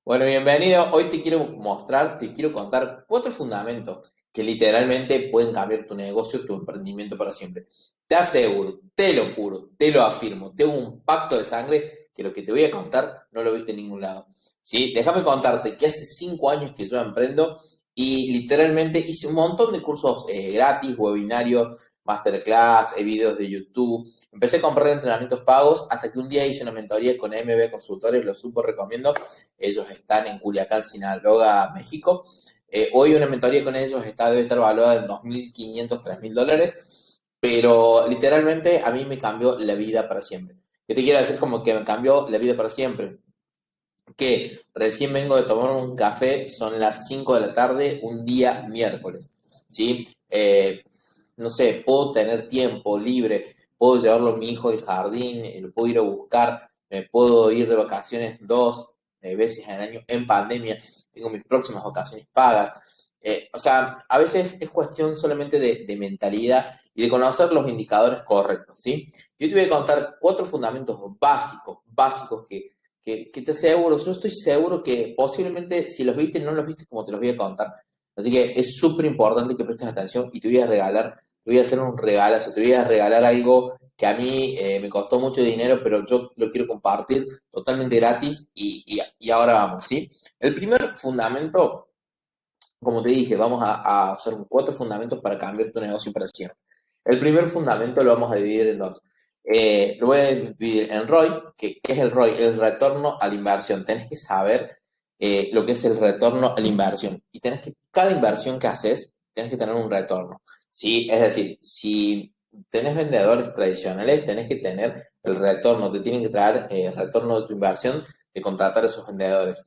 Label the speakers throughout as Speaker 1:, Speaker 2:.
Speaker 1: Bueno, bienvenido. Hoy te quiero contar 4 fundamentos que literalmente pueden cambiar tu negocio, tu emprendimiento para siempre. Te aseguro, te lo juro, te lo afirmo, tengo un pacto de sangre que lo que te voy a contar no lo viste en ningún lado. ¿Sí? Déjame contarte que hace 5 años que yo emprendo y literalmente hice un montón de cursos gratis, webinarios, masterclass, videos de YouTube. Empecé a comprar entrenamientos pagos hasta que un día hice una mentoría con MB Consultores, lo súper recomiendo. Ellos están en Culiacán, Sinaloa, México. Hoy una mentoría con ellos debe estar valuada en 2.500, $3.000, pero literalmente a mí me cambió la vida para siempre. ¿Qué te quiero decir? Como que me cambió la vida para siempre. Que recién vengo de tomar un café, son las 5 de la tarde, un día miércoles, ¿sí? No sé, puedo tener tiempo libre, puedo llevarlo a mi hijo al jardín, lo puedo ir a buscar, me puedo ir de vacaciones 2 veces al año en pandemia, tengo mis próximas vacaciones pagas. O sea, a veces es cuestión solamente de mentalidad y de conocer los indicadores correctos, ¿sí? Yo te voy a contar 4 fundamentos básicos que te aseguro, yo estoy seguro que posiblemente si los viste, no los viste como te los voy a contar. Así que es súper importante que prestes atención y te voy a regalar, te voy a hacer un regalazo, te voy a regalar algo que a mí me costó mucho dinero, pero yo lo quiero compartir totalmente gratis y ahora vamos, ¿sí? El primer fundamento, como te dije, vamos a hacer 4 fundamentos para cambiar tu negocio para siempre. El primer fundamento lo vamos a dividir en dos. Lo voy a dividir en ROI, que es el ROI, el retorno a la inversión. Tenés que saber lo que es el retorno a la inversión. Y cada inversión que haces, tenés que tener un retorno. ¿Sí? Es decir, si tenés vendedores tradicionales, tenés que tener el retorno, te tienen que traer el retorno de tu inversión de contratar a esos vendedores.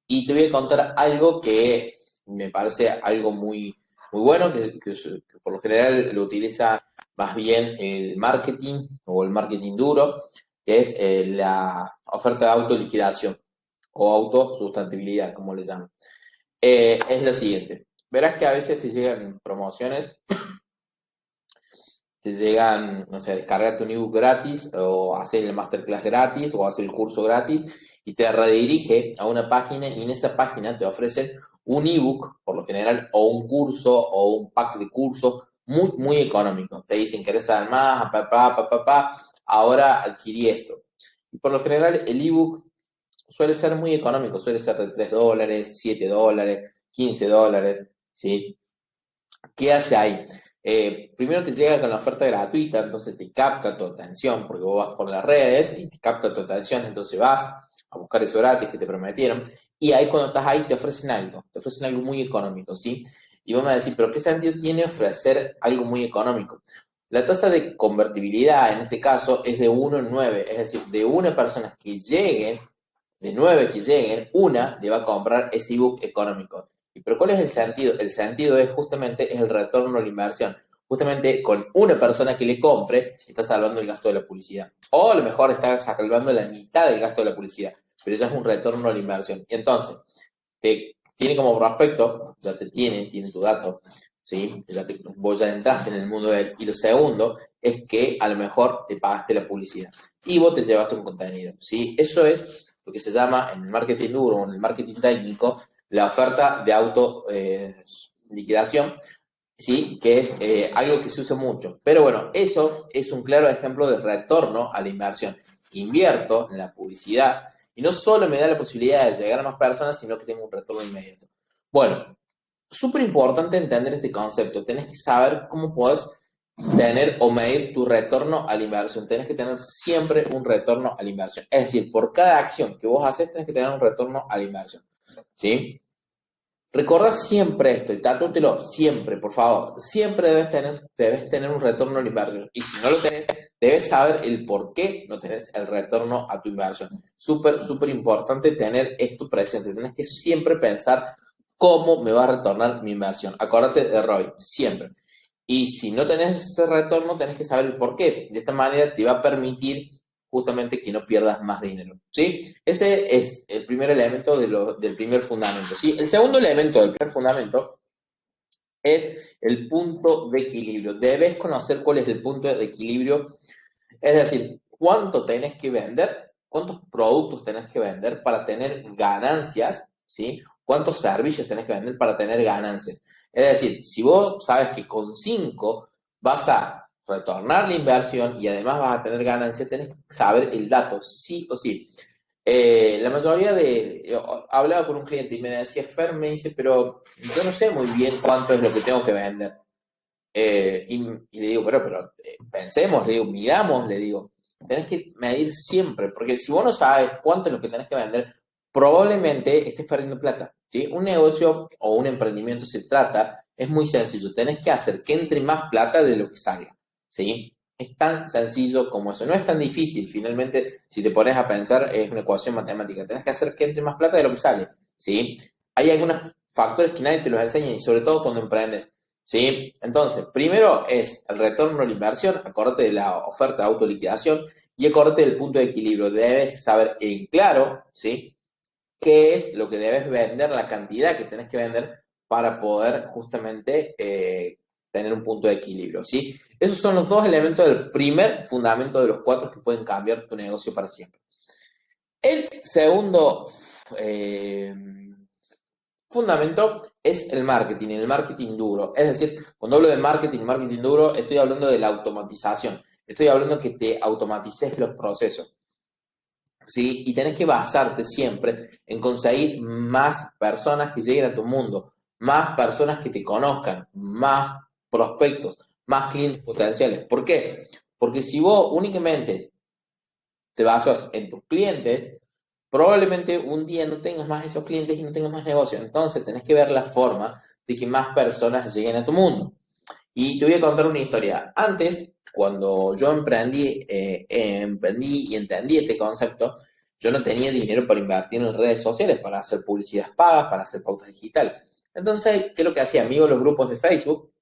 Speaker 1: Y te voy a contar algo que me parece algo muy bueno, que por lo general lo utiliza más bien el marketing o el marketing duro, que es la oferta de autoliquidación o autosustentabilidad, como le llaman. Es lo siguiente, verás que a veces te llegan promociones, te llegan, no sé, descargate un ebook gratis o hacer el masterclass gratis o hacer el curso gratis y te redirige a una página y en esa página te ofrecen un ebook, por lo general, o un curso o un pack de cursos muy económico. Te dicen, ¿querés saber más? Ahora adquirí esto. Y por lo general el ebook suele ser muy económico, suele ser de $3, $7, $15, ¿sí? ¿Qué hace ahí? Primero te llega con la oferta gratuita, entonces te capta tu atención, porque vos vas por las redes y te capta tu atención, entonces vas a buscar eso gratis que te prometieron, y ahí cuando estás ahí te ofrecen algo muy económico, ¿sí? Y vos me decís, pero ¿qué sentido tiene ofrecer algo muy económico? La tasa de convertibilidad en ese caso es de 1 en 9, es decir, de una persona que lleguen, de 9 que lleguen, una le va a comprar ese ebook económico. Pero ¿cuál es el sentido? El sentido es justamente el retorno a la inversión. Justamente con una persona que le compre, está salvando el gasto de la publicidad. O a lo mejor está salvando la mitad del gasto de la publicidad, pero ya es un retorno a la inversión. Y entonces, tiene como prospecto, ya tiene tu dato, ¿sí? Vos ya entraste en el mundo de él. Y lo segundo es que a lo mejor te pagaste la publicidad y vos te llevaste un contenido, ¿sí? Eso es lo que se llama en el marketing duro o en el marketing técnico la oferta de auto liquidación, ¿sí? Que es algo que se usa mucho. Pero bueno, eso es un claro ejemplo de retorno a la inversión. Invierto en la publicidad y no solo me da la posibilidad de llegar a más personas, sino que tengo un retorno inmediato. Bueno, súper importante entender este concepto. Tenés que saber cómo puedes tener o medir tu retorno a la inversión. Tenés que tener siempre un retorno a la inversión. Es decir, por cada acción que vos haces, tenés que tener un retorno a la inversión. ¿Sí? Recordá siempre esto y tatútelo siempre, por favor. Siempre debes tener un retorno a la inversión. Y si no lo tenés, debes saber el por qué no tenés el retorno a tu inversión. Súper importante tener esto presente. Tenés que siempre pensar cómo me va a retornar mi inversión. Acuérdate de ROI, siempre. Y si no tenés ese retorno, tenés que saber el por qué. De esta manera te va a permitir justamente que no pierdas más dinero, ¿sí? Ese es el primer elemento del primer fundamento, ¿sí? El segundo elemento del primer fundamento es el punto de equilibrio. Debes conocer cuál es el punto de equilibrio, es decir, cuánto tenés que vender, cuántos productos tenés que vender para tener ganancias, ¿sí? Cuántos servicios tenés que vender para tener ganancias. Es decir, si vos sabes que con 5 vas a retornar la inversión y además vas a tener ganancias, tenés que saber el dato, sí o sí. La mayoría hablaba con un cliente y me decía, Fer, me dice, pero yo no sé muy bien cuánto es lo que tengo que vender. Y le digo, pero pensemos, le digo, midamos, le digo, tenés que medir siempre, porque si vos no sabes cuánto es lo que tenés que vender, probablemente estés perdiendo plata, ¿sí? Un negocio o un emprendimiento se trata, es muy sencillo, tenés que hacer que entre más plata de lo que salga, ¿sí? Es tan sencillo como eso, no es tan difícil, finalmente, si te pones a pensar, es una ecuación matemática, tenés que hacer que entre más plata de lo que sale, ¿sí? Hay algunos factores que nadie te los enseña y sobre todo cuando emprendes. ¿Sí? Entonces, primero es el retorno a la inversión, acordate de la oferta de autoliquidación y acordate del punto de equilibrio. Debes saber en claro, ¿sí? Qué es lo que debes vender, la cantidad que tenés que vender para poder justamente tener un punto de equilibrio, ¿sí? Esos son los dos elementos del primer fundamento de los 4 que pueden cambiar tu negocio para siempre. El segundo eh, fundamento es el marketing duro. Es decir, cuando hablo de marketing duro, estoy hablando de la automatización. Estoy hablando que te automatices los procesos. ¿Sí? Y tenés que basarte siempre en conseguir más personas que lleguen a tu mundo, más personas que te conozcan, más prospectos, más clientes potenciales. ¿Por qué? Porque si vos únicamente te basas en tus clientes, probablemente un día no tengas más esos clientes y no tengas más negocio. Entonces tenés que ver la forma de que más personas lleguen a tu mundo. Y te voy a contar una historia. Antes, cuando yo emprendí y entendí este concepto, yo no tenía dinero para invertir en redes sociales, para hacer publicidad pagas, para hacer pautas digitales. Entonces, ¿qué es lo que hacía? Me iba a los grupos de Facebook,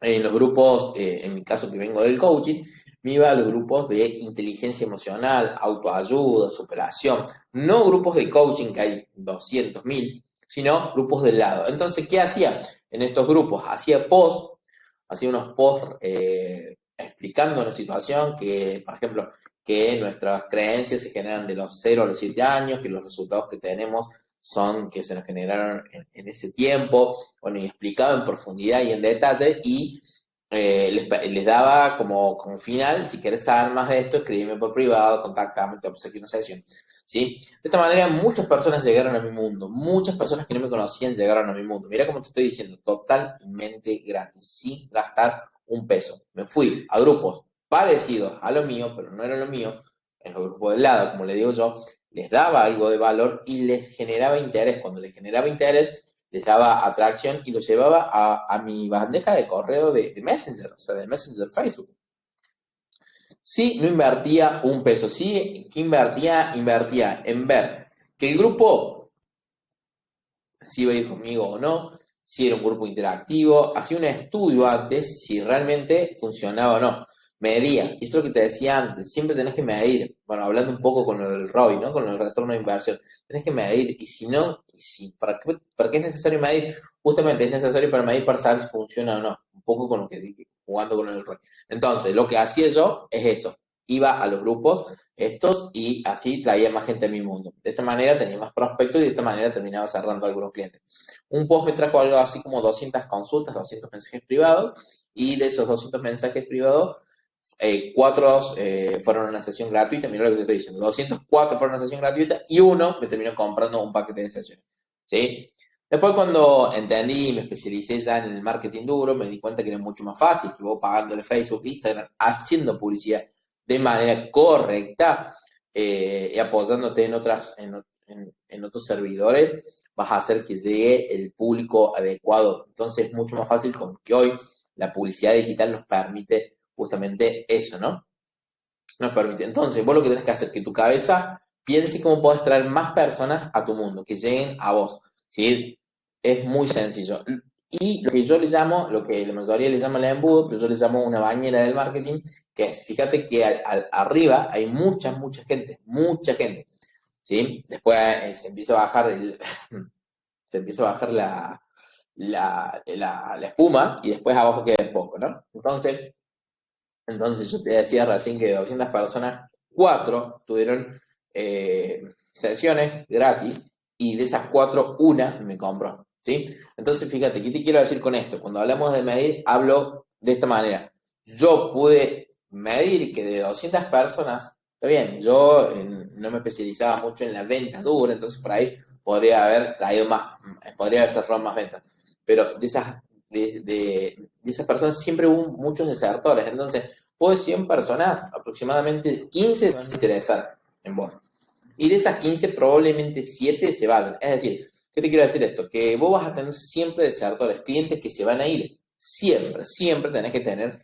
Speaker 1: en los grupos, en mi caso que vengo del coaching, me iba a los grupos de inteligencia emocional, autoayuda, superación, no grupos de coaching que hay 200.000, sino grupos del lado. Entonces, ¿qué hacía? En estos grupos hacía unos posts explicando una situación que, por ejemplo, que nuestras creencias se generan de los 0 a los 7 años, que los resultados que tenemos son que se nos generaron en ese tiempo, bueno, y explicado en profundidad y en detalle, y les daba como final, si querés saber más de esto, escríbeme por privado, contactame, te obsequio una sesión. ¿Sí? De esta manera muchas personas llegaron a mi mundo, muchas personas que no me conocían llegaron a mi mundo. Mira cómo te estoy diciendo, totalmente gratis, sin gastar un peso. Me fui a grupos parecidos a lo mío, pero no era lo mío, en los grupos del lado, como le digo yo, les daba algo de valor y les generaba interés. Cuando les generaba interés, les daba atracción y los llevaba a mi bandeja de correo de Messenger, o sea, de Messenger Facebook. Sí, no invertía un peso, sí que invertía en ver que el grupo si iba a ir conmigo o no, si era un grupo interactivo, hacía un estudio antes si realmente funcionaba o no. Medía, y esto es lo que te decía antes, siempre tenés que medir, bueno, hablando un poco con el ROI, ¿no? Con el retorno de inversión, tenés que medir, y si no, ¿para qué es necesario medir? Justamente es necesario para medir para saber si funciona o no, un poco con lo que dije, jugando con el ROI. Entonces, lo que hacía yo es eso, iba a los grupos estos y así traía más gente a mi mundo. De esta manera tenía más prospectos y de esta manera terminaba cerrando a algunos clientes. Un post me trajo algo así como 200 consultas, 200 mensajes privados y de esos 200 mensajes privados, 4 fueron una sesión gratuita. Mira lo que te estoy diciendo, 204 fueron una sesión gratuita y uno me terminó comprando un paquete de sesiones. ¿Sí? Después cuando entendí y me especialicé ya en el marketing duro, me di cuenta que era mucho más fácil, que vos pagándole Facebook, Instagram, haciendo publicidad de manera correcta y apoyándote en otros servidores, vas a hacer que llegue el público adecuado. Entonces es mucho más fácil que hoy la publicidad digital nos permite justamente eso, ¿no? Nos permite. Entonces, vos lo que tenés que hacer es que tu cabeza piense cómo podés traer más personas a tu mundo, que lleguen a vos, ¿sí? Es muy sencillo. Y lo que yo le llamo, lo que la mayoría le llama el embudo, pero yo le llamo una bañera del marketing, que es, fíjate que arriba hay mucha gente, ¿sí? Después se empieza a bajar se empieza a bajar la espuma y después abajo queda poco, ¿no? Entonces yo te decía recién que 200 personas 4 tuvieron sesiones gratis y de esas 4, una me compró, ¿sí? Entonces, fíjate, ¿qué te quiero decir con esto? Cuando hablamos de medir, hablo de esta manera. Yo pude medir que de 200 personas, está bien, yo no me especializaba mucho en la venta dura, entonces por ahí podría haber traído más, podría haber cerrado más ventas, pero de esas personas siempre hubo muchos desertores, entonces, pues 100 personas, aproximadamente 15 se van a interesar en vos. Y de esas 15, probablemente 7 se vayan. Es decir, ¿qué te quiero decir esto? Que vos vas a tener siempre desertores, clientes que se van a ir. Siempre, siempre tenés que tener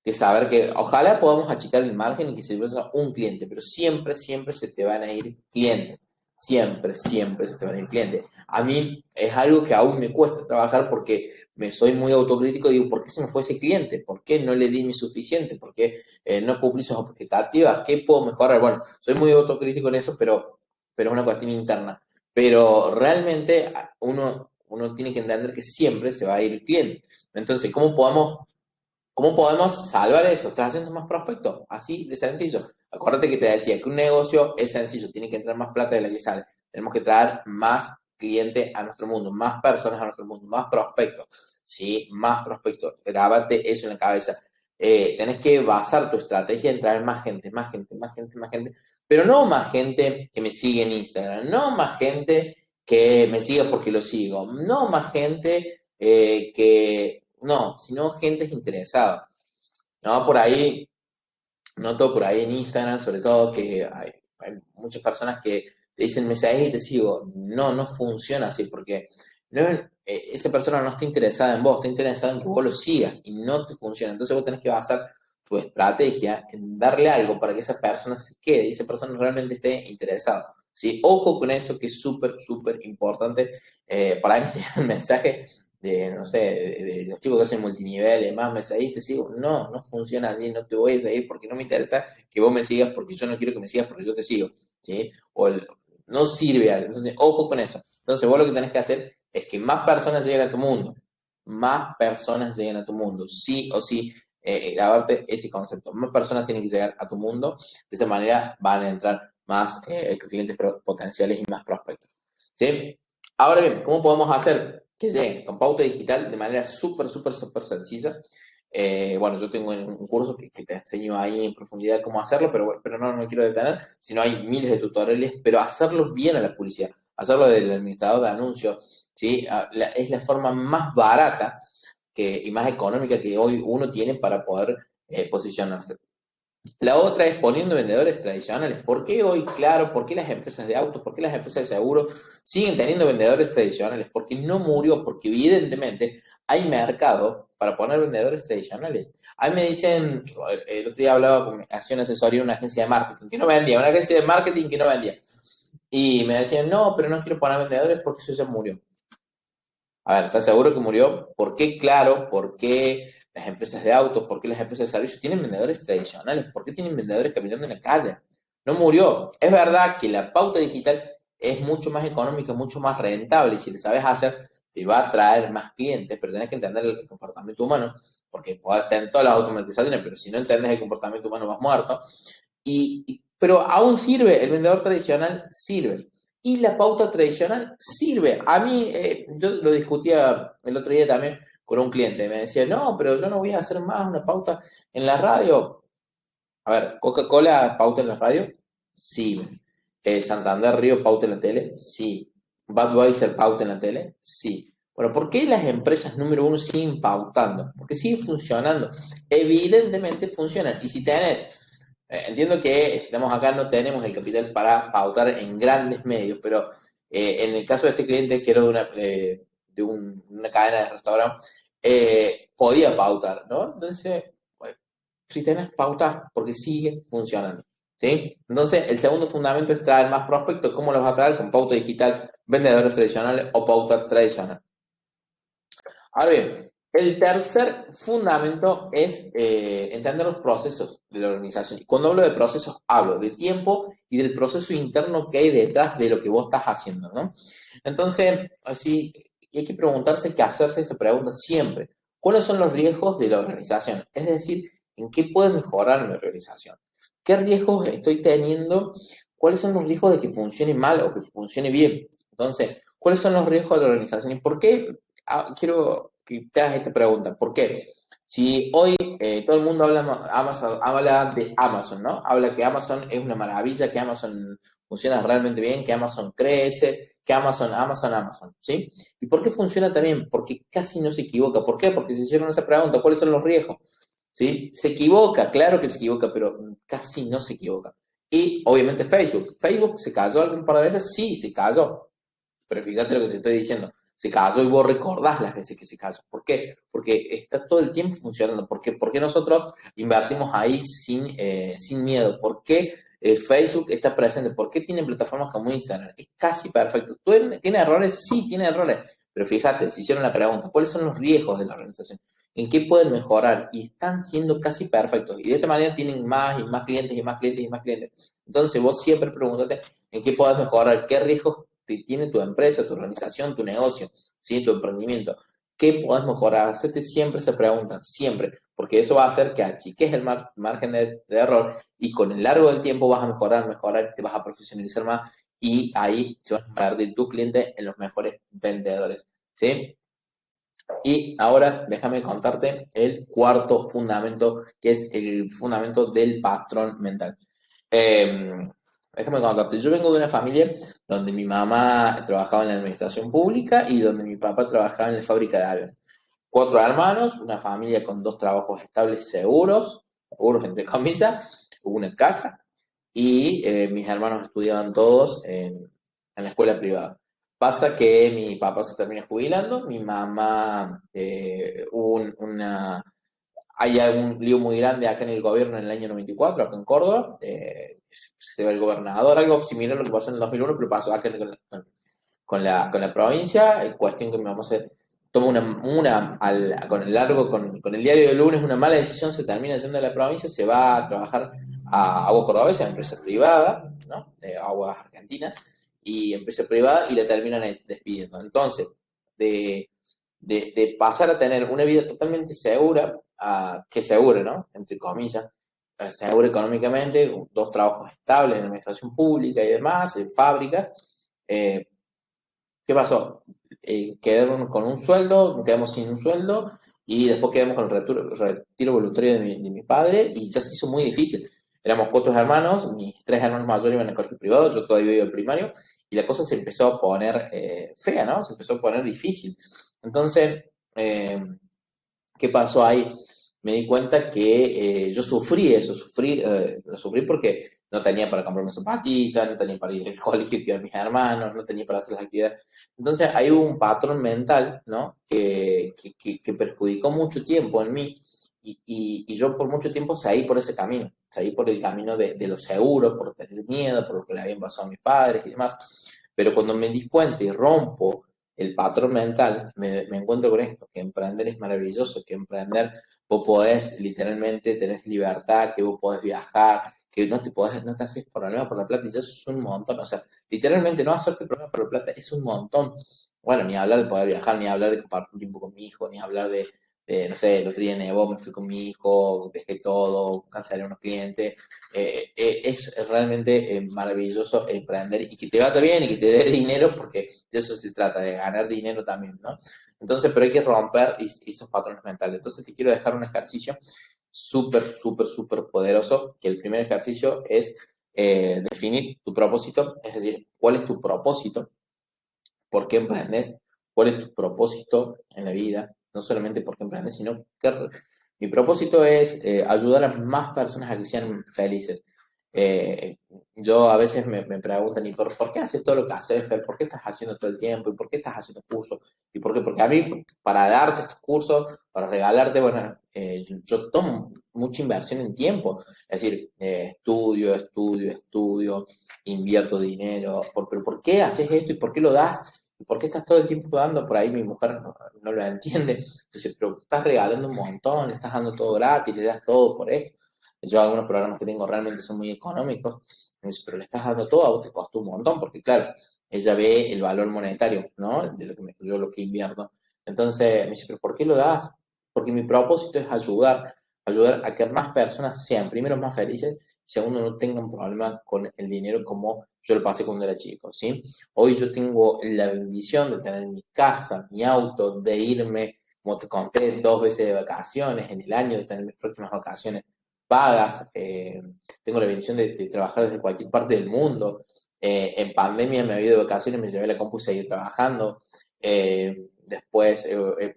Speaker 1: que saber que ojalá podamos achicar el margen y que se vaya un cliente, pero siempre, siempre se te van a ir clientes. Siempre, siempre se te van a ir clientes. A mí es algo que aún me cuesta trabajar porque me soy muy autocrítico y digo, ¿por qué se me fue ese cliente? ¿Por qué no le di mi suficiente? ¿Por qué no cumplí sus expectativas? ¿Qué puedo mejorar? Bueno, soy muy autocrítico en eso, pero es una cuestión interna. Pero realmente uno tiene que entender que siempre se va a ir el cliente. Entonces, ¿cómo podemos salvar eso? Trayendo más prospectos, así de sencillo. Acuérdate que te decía que un negocio es sencillo, tiene que entrar más plata de la que sale. Tenemos que traer más clientes a nuestro mundo, más personas a nuestro mundo, más prospectos, ¿sí? Más prospectos. Grábate eso en la cabeza. Tenés que basar tu estrategia en traer más gente, más gente, más gente, más gente, pero no más gente que me sigue en Instagram, no más gente que me siga porque lo sigo, no más gente no, sino gente interesada. No, por ahí, noto por ahí en Instagram, sobre todo, que hay muchas personas que te dicen, me seguís y te sigo. No, no funciona así, porque no, esa persona no está interesada en vos, está interesada en que vos lo sigas y no te funciona. Entonces vos tenés que basar tu estrategia en darle algo para que esa persona se quede y esa persona realmente esté interesada. ¿Sí? Ojo con eso, que es súper, súper importante. Para mí me llega el mensaje de, no sé, de los chicos que hacen multinivel, además me seguís, te sigo. No, no funciona así, no te voy a seguir porque no me interesa que vos me sigas porque yo no quiero que me sigas porque yo te sigo, ¿sí? No sirve, entonces, ojo con eso. Entonces, vos lo que tenés que hacer es que más personas lleguen a tu mundo, más personas lleguen a tu mundo, sí o sí, grabarte ese concepto. Más personas tienen que llegar a tu mundo, de esa manera van a entrar más clientes potenciales y más prospectos, ¿sí? Ahora bien, ¿cómo podemos hacer que lleguen con pauta digital de manera súper, súper, súper sencilla? Bueno, yo tengo un curso que te enseño ahí en profundidad cómo hacerlo, pero no me quiero detener, sino hay miles de tutoriales, pero hacerlo bien a la publicidad, hacerlo del administrador de anuncios, ¿sí? Es la forma más barata y más económica que hoy uno tiene para poder posicionarse. La otra es poniendo vendedores tradicionales. ¿Por qué hoy, claro, por qué las empresas de autos, por qué las empresas de seguro siguen teniendo vendedores tradicionales? Porque no murió, porque evidentemente hay mercado para poner vendedores tradicionales. A mí me dicen, el otro día hablaba hacía una asesoría en una agencia de marketing que no vendía, una agencia de marketing que no vendía. Y me decían, no, pero no quiero poner vendedores porque eso ya murió. A ver, ¿estás seguro que murió? ¿Por qué, claro? ¿Por qué las empresas de autos? ¿Por qué las empresas de servicios tienen vendedores tradicionales? ¿Por qué tienen vendedores caminando en la calle? No murió. Es verdad que la pauta digital es mucho más económica, mucho más rentable y si le sabes hacer, te va a traer más clientes, pero tenés que entender el comportamiento humano, porque podés tener todas las automatizaciones, pero si no entendés el comportamiento humano vas muerto. Pero aún sirve, el vendedor tradicional sirve. Y la pauta tradicional sirve. A mí, yo lo discutía el otro día también con un cliente. Me decía, no, pero yo no voy a hacer más una pauta en la radio. A ver, ¿Coca-Cola pauta en la radio? Sí. ¿Santander Río pauta en la tele? Sí. ¿Budweiser pauta en la tele? Sí. Bueno, ¿por qué las empresas número uno siguen pautando? Porque sigue funcionando. Evidentemente funcionan. Y si tenés entiendo que si estamos acá no tenemos el capital para pautar en grandes medios, pero en el caso de este cliente, que era una cadena de restaurante, podía pautar, ¿no? Entonces, bueno, si tenés pauta, porque sigue funcionando, ¿sí? Entonces, el segundo fundamento es traer más prospectos. ¿Cómo los vas a traer? Con pauta digital, vendedores tradicionales o pauta tradicional. Ahora bien, el tercer fundamento es entender los procesos de la organización. Y cuando hablo de procesos, hablo de tiempo y del proceso interno que hay detrás de lo que vos estás haciendo, ¿no? Entonces, así, hay que preguntarse, que hacerse esta pregunta siempre. ¿Cuáles son los riesgos de la organización? Es decir, ¿en qué puede mejorar mi organización? ¿Qué riesgos estoy teniendo? ¿Cuáles son los riesgos de que funcione mal o que funcione bien? Entonces, ¿cuáles son los riesgos de la organización? ¿Y por qué? Quiero que te hagas esta pregunta. ¿Por qué? Si hoy todo el mundo habla de Amazon, ¿no? Habla que Amazon es una maravilla, que Amazon funciona realmente bien, que Amazon crece, que Amazon, ¿sí? ¿Y por qué funciona también? Porque casi no se equivoca. ¿Por qué? Porque se hicieron esa pregunta, ¿cuáles son los riesgos? ¿Sí? Se equivoca, claro que se equivoca, pero casi no se equivoca. Y obviamente Facebook. ¿Facebook se cayó algún par de veces? Sí, se cayó. Pero fíjate lo que te estoy diciendo. Se cayó y vos recordás las veces que se cayó. ¿Por qué? Porque está todo el tiempo funcionando. ¿Por qué nosotros invertimos ahí sin miedo? ¿Por qué Facebook está presente? ¿Por qué tienen plataformas como Instagram? Es casi perfecto. ¿Tiene errores? Sí, tiene errores. Pero fíjate, se hicieron la pregunta, ¿cuáles son los riesgos de la organización? ¿En qué pueden mejorar? Y están siendo casi perfectos. Y de esta manera tienen más y más clientes y más clientes y más clientes. Entonces vos siempre pregúntate en qué puedes mejorar, qué riesgos tiene tu empresa, tu organización, tu negocio, ¿sí? Tu emprendimiento. ¿Qué puedes mejorar? Hacete siempre esa pregunta, siempre, porque eso va a hacer que achiques el margen de error y con el largo del tiempo vas a mejorar, te vas a profesionalizar más y ahí se va a convertir tu cliente en los mejores vendedores, ¿sí? Y ahora déjame contarte el cuarto fundamento, que es el fundamento del patrón mental. Eh, Déjame contarte, yo vengo de una familia donde mi mamá trabajaba en la administración pública y donde mi papá trabajaba en la fábrica de aviones. Cuatro hermanos, una familia con dos trabajos estables seguros entre comillas, una casa, y mis hermanos estudiaban todos en la escuela privada. Pasa que mi papá se termina jubilando, mi mamá hay un lío muy grande acá en el gobierno en el año 94, acá en Córdoba, se va el gobernador, algo similar a lo que pasó en el 2001, pero pasó acá con la provincia, cuestión que mi mamá se toma con el diario del lunes, una mala decisión, se termina yendo de la provincia, se va a trabajar a Aguas Cordobesas, a empresa privada, ¿no? Aguas Argentinas, y empresa privada, y la terminan despidiendo. Entonces, de, de pasar a tener una vida totalmente segura, que segura, ¿no? Entre comillas, segura económicamente, dos trabajos estables en administración pública y demás, en fábricas, ¿qué pasó? Quedaron con un sueldo, quedamos sin un sueldo y después quedamos con el retiro voluntario de mi padre y ya se hizo muy difícil. Éramos cuatro hermanos, mis tres hermanos mayores iban al colegio privado, yo todavía iba al primario y la cosa se empezó a poner fea, ¿no? Se empezó a poner difícil. Entonces, eh, ¿qué pasó ahí? Me di cuenta que yo sufrí eso, lo sufrí porque no tenía para comprarme zapatillas, no tenía para ir al colegio que iban mis hermanos, no tenía para hacer las actividades. Entonces ahí hubo un patrón mental, ¿no? Que perjudicó mucho tiempo en mí y yo por mucho tiempo seguí por ese camino, seguí por el camino de lo seguro, por tener miedo, por lo que le habían pasado a mis padres y demás. Pero cuando me di cuenta y rompo el patrón mental, me encuentro con esto, que emprender es maravilloso, que emprender vos podés literalmente tener libertad, que vos podés viajar, que no te haces problema por la plata, y eso es un montón, o sea, literalmente no hacerte problema por la plata es un montón. Bueno, ni hablar de poder viajar, ni hablar de compartir tiempo con mi hijo, ni hablar no sé, el otro día nevó, me fui con mi hijo, dejé todo, cancelé a unos clientes, es realmente maravilloso emprender y que te vaya bien y que te dé dinero, porque de eso se trata, de ganar dinero también, ¿no? Entonces, pero hay que romper esos patrones mentales. Entonces, te quiero dejar un ejercicio súper poderoso, que el primer ejercicio es definir tu propósito, es decir, cuál es tu propósito, por qué emprendes, cuál es tu propósito en la vida, no solamente por qué emprendes, sino que mi propósito es ayudar a más personas a que sean felices. Eh, yo a veces me preguntan, ¿y por qué haces todo lo que haces, Fer? ¿Por qué estás haciendo todo el tiempo? ¿Y por qué estás haciendo cursos? ¿Y por qué? Porque a mí, para darte estos cursos, para regalarte, bueno, yo tomo mucha inversión en tiempo. Es decir, estudio, invierto dinero. Pero ¿por qué haces esto y por qué lo das? ¿Y por qué estás todo el tiempo dando? Por ahí mi mujer no lo entiende. Dice, pero estás regalando un montón, le estás dando todo gratis, le das todo por esto. Yo algunos programas que tengo realmente son muy económicos, me dice, pero le estás dando todo, a vos te costó un montón, porque claro, ella ve el valor monetario, ¿no? De lo que yo lo que invierto. Entonces me dice, pero ¿por qué lo das? Porque mi propósito es ayudar a que más personas sean primero más felices, segundo, no tengan problemas con el dinero como yo lo pasé cuando era chico, ¿sí? Hoy yo tengo la bendición de tener mi casa, mi auto, de irme, como te conté, 2 veces de vacaciones en el año, de tener mis próximas vacaciones pagas, tengo la bendición de trabajar desde cualquier parte del mundo. En pandemia me había ido de vacaciones, me llevé la compu y seguí trabajando. Después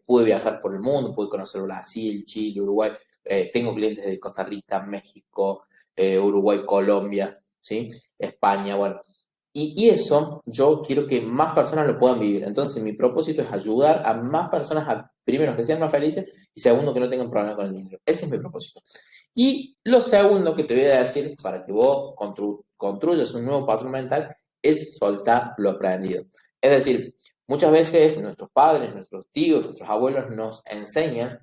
Speaker 1: pude viajar por el mundo, pude conocer Brasil, Chile, Uruguay. Tengo clientes de Costa Rica, México, Uruguay, Colombia, ¿sí? España, bueno. Y eso yo quiero que más personas lo puedan vivir. Entonces mi propósito es ayudar a más personas, primero, que sean más felices y segundo, que no tengan problemas con el dinero. Ese es mi propósito. Y lo segundo que te voy a decir para que vos construyas un nuevo patrón mental es soltar lo aprendido. Es decir, muchas veces nuestros padres, nuestros tíos, nuestros abuelos nos enseñan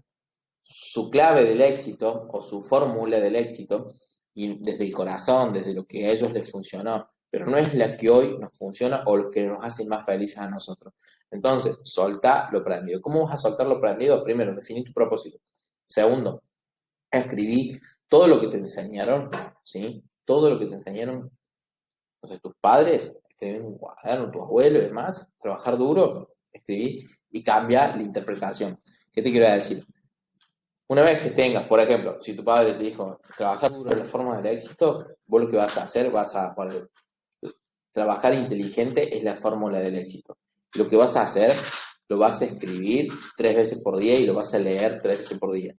Speaker 1: su clave del éxito o su fórmula del éxito y desde el corazón, desde lo que a ellos les funcionó, pero no es la que hoy nos funciona o lo que nos hace más felices a nosotros. Entonces, soltar lo aprendido. ¿Cómo vas a soltar lo aprendido? Primero, definir tu propósito. Segundo, escribí todo lo que te enseñaron, ¿sí? Todo lo que te enseñaron, o sea, tus padres, escribí en un cuaderno, tu abuelo y demás, trabajar duro, escribí y cambia la interpretación. ¿Qué te quiero decir? Una vez que tengas, por ejemplo, si tu padre te dijo, trabajar duro es la forma del éxito, vos lo que vas a hacer, bueno, trabajar inteligente es la fórmula del éxito. Lo que vas a hacer, lo vas a escribir 3 veces por día y lo vas a leer 3 veces por día.